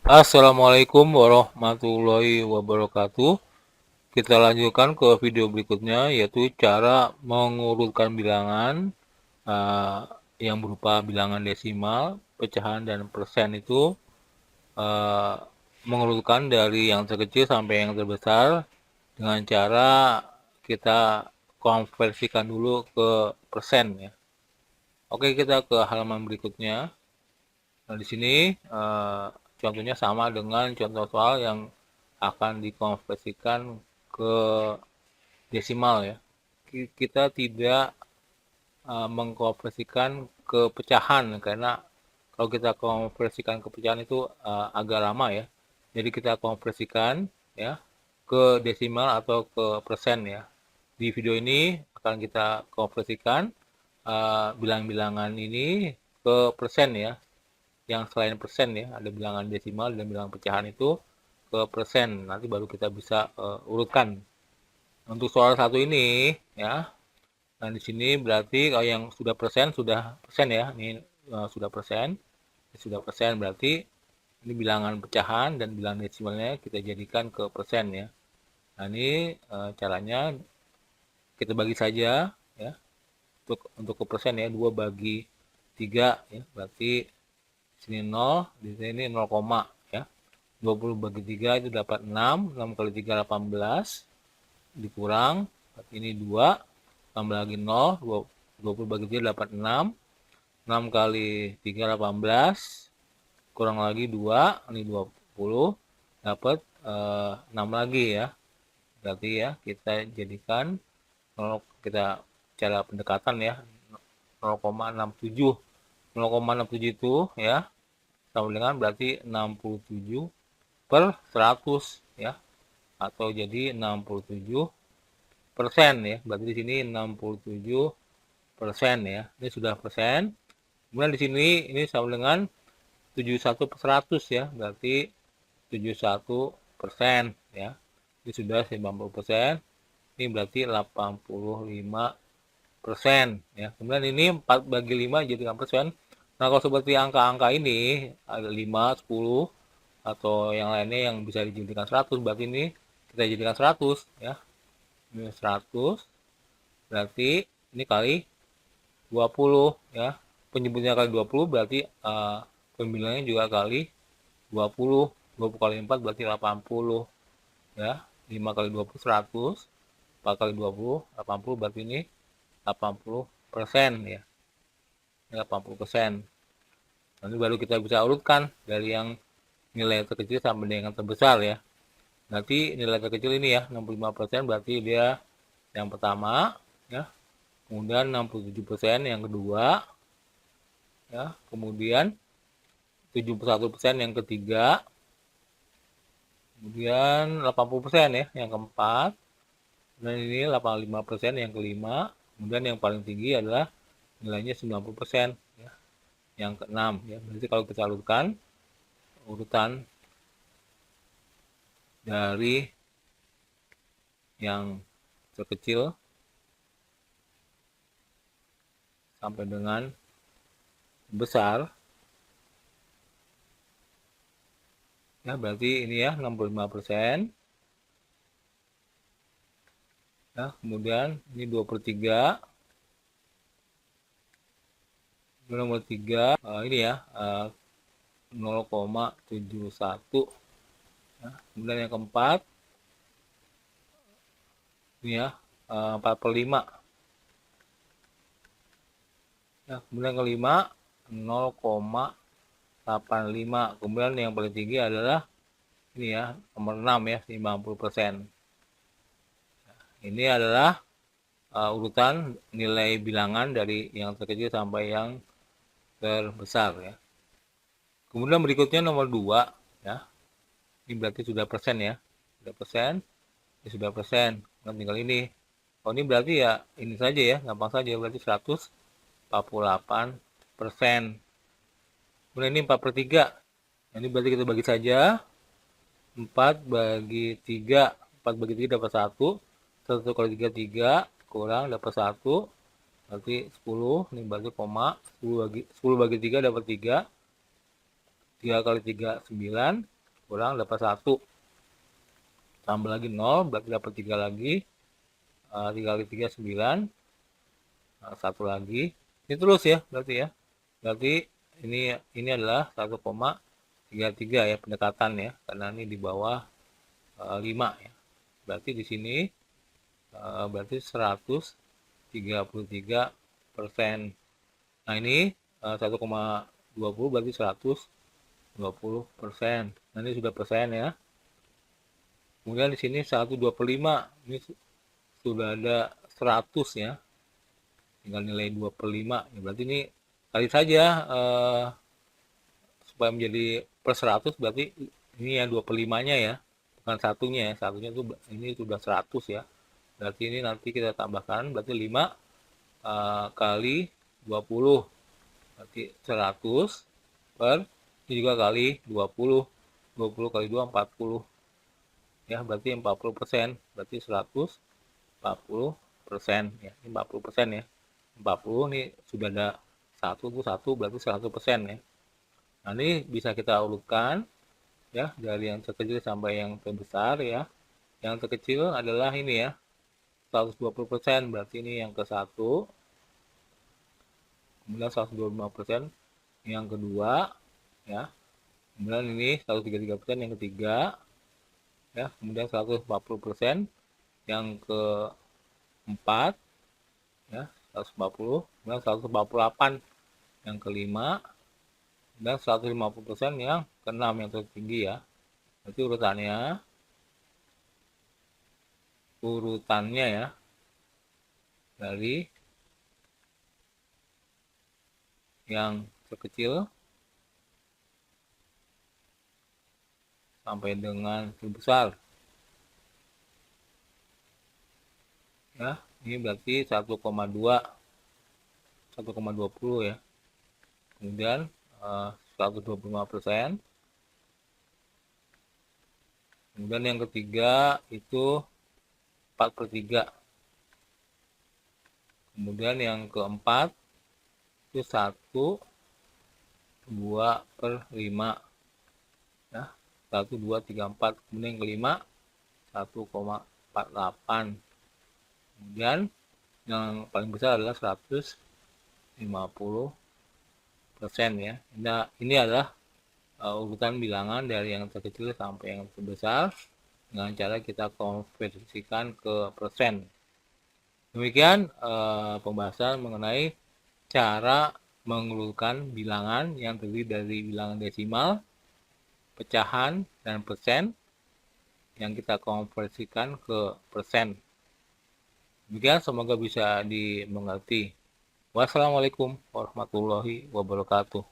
Assalamualaikum warahmatullahi wabarakatuh. Kita lanjutkan ke video berikutnya, yaitu cara mengurutkan bilangan uh, yang berupa bilangan desimal, pecahan, dan persen itu uh, mengurutkan dari yang terkecil sampai yang terbesar dengan cara kita konversikan dulu ke persen ya. Oke, kita ke halaman berikutnya. Nah, di sini contohnya sama dengan contoh soal yang akan dikonversikan ke desimal ya. Kita tidak mengkonversikan ke pecahan karena kalau kita konversikan ke pecahan itu agak lama ya. Jadi kita konversikan ya ke desimal atau ke persen ya. Di video ini akan kita konversikan bilang-bilangan ini ke persen ya, yang selain persen ya, ada bilangan desimal dan bilangan pecahan itu ke persen. Nanti baru kita bisa urutkan. Untuk soal satu ini ya, nah di sini berarti kalau yang sudah persen ya, ini sudah persen, berarti ini bilangan pecahan dan bilangan desimalnya kita jadikan ke persen ya. Nah ini caranya kita bagi saja ya, untuk ke persen ya, 2 bagi 3 ya, berarti sini 0, di sini 0, ya. 20 bagi 3 itu dapat 6, 6 kali 3 18, dikurang, ini 2, tambah lagi 0, 20 bagi 3 dapat 6, 6 kali 3 18, kurang lagi 2, ini 20, dapat 6 lagi ya. Berarti ya kita jadikan 0, kita cara pendekatan ya, 0,67. 0,67 itu ya sama dengan berarti 67 per 100 ya, atau jadi 67% ya. Berarti di sini 67% ya. Ini sudah persen. Kemudian di sini ini sama dengan 71 per 100 ya. Berarti 71% ya. Ini sudah 90%. Ini berarti 85% ya. Kemudian ini 4 bagi 5 jadikan persen. Nah, kalau seperti angka-angka ini ada 5, 10 atau yang lainnya yang bisa dijadikan 100, berarti ini kita jadikan 100 ya. Ini 100 berarti ini kali 20 ya. Penyebutnya kali 20 berarti pembilangnya juga kali 20. 20 kali 4 berarti 80 ya. 5 kali 20 100, 4 kali 20 80, berarti ini 80% ya. Ini 80%. Nanti baru kita bisa urutkan dari yang nilai terkecil sampai dengan yang terbesar ya. Nanti nilai terkecil ini ya 65%, berarti dia yang pertama ya. Kemudian 67% yang kedua ya. Kemudian 71% yang ketiga. Kemudian 80% ya yang keempat. Dan ini 85% yang kelima. Kemudian yang paling tinggi adalah nilainya 90% ya. Yang keenam ya. Berarti kalau kita urutkan urutan dari yang terkecil sampai dengan besar ya, berarti ini ya 65% ya. Kemudian ini 2/3, nomor 3 ini ya 0,71 ya. Kemudian yang keempat ini ya 4/5 ya. Kemudian kelima 0,85. Kemudian yang paling tinggi adalah ini ya nomor 6 ya 50%. Ini adalah urutan nilai bilangan dari yang terkecil sampai yang terbesar ya. Kemudian berikutnya nomor 2 ya. Ini berarti sudah persen ya. Sudah persen. Ini sudah persen. Nah, tinggal ini. Oh, ini berarti ya ini saja ya, gampang saja, berarti 148%. Kemudian ini 4/3. Nah, ini berarti kita bagi saja. 4 bagi 3. 4 bagi 3 dapat 1. 1 kali 3 3, kurang dapat 1. Berarti 10. Ini berarti koma. 10 bagi 3 dapat 3. 3 kali 3 9. kurang dapat 1. Tambah lagi 0, berarti dapat 3 lagi. 3 kali 3 9. 1 lagi. Ini terus ya, berarti ya. Berarti ini adalah 1,33 ya pendekatan ya, karena ini di bawah 5 ya. Berarti di sini berarti 133%. Nah ini 1,20 berarti 120%. Nah ini sudah persen ya. Kemudian di sini 125, ini sudah ada 100 ya. Tinggal nilai 25 ya, berarti ini kali saja supaya menjadi per 100, berarti ini ya 25-nya ya, bukan satunya ya. Satunya itu ini sudah 100 ya. Berarti ini nanti kita tambahkan, berarti 5 kali 20, berarti 100 per ini juga kali 20. 20 kali 2 40 ya, berarti 40%, berarti 140% ya. Ini 40% ya. 40 ini sudah ada 1 tuh 1, berarti 100% ya. Nah ini bisa kita urutkan ya, dari yang terkecil sampai yang terbesar ya. Yang terkecil adalah ini ya, 120%, berarti ini yang ke 1. Kemudian 125% yang kedua ya. Kemudian ini 133% yang ketiga ya. Kemudian 140% yang keempat ya, 140. Kemudian 148 yang kelima, dan 150% yang keenam yang tertinggi ya. Berarti urutannya ya, dari yang terkecil sampai dengan terbesar ya. Ini berarti 1,20 ya. Kemudian 125%. Kemudian yang ketiga itu 4/3. Kemudian yang keempat itu 1/2/5 ya. 1 2 3 4. Kemudian yang kelima 1,48. Kemudian yang paling besar adalah 150% ya. Ini adalah urutan bilangan dari yang terkecil sampai yang terbesar dengan cara kita konversikan ke persen. Demikian pembahasan mengenai cara mengurutkan bilangan yang terdiri dari bilangan desimal, pecahan, dan persen yang kita konversikan ke persen. Demikian, semoga bisa dimengerti. Wassalamualaikum warahmatullahi wabarakatuh.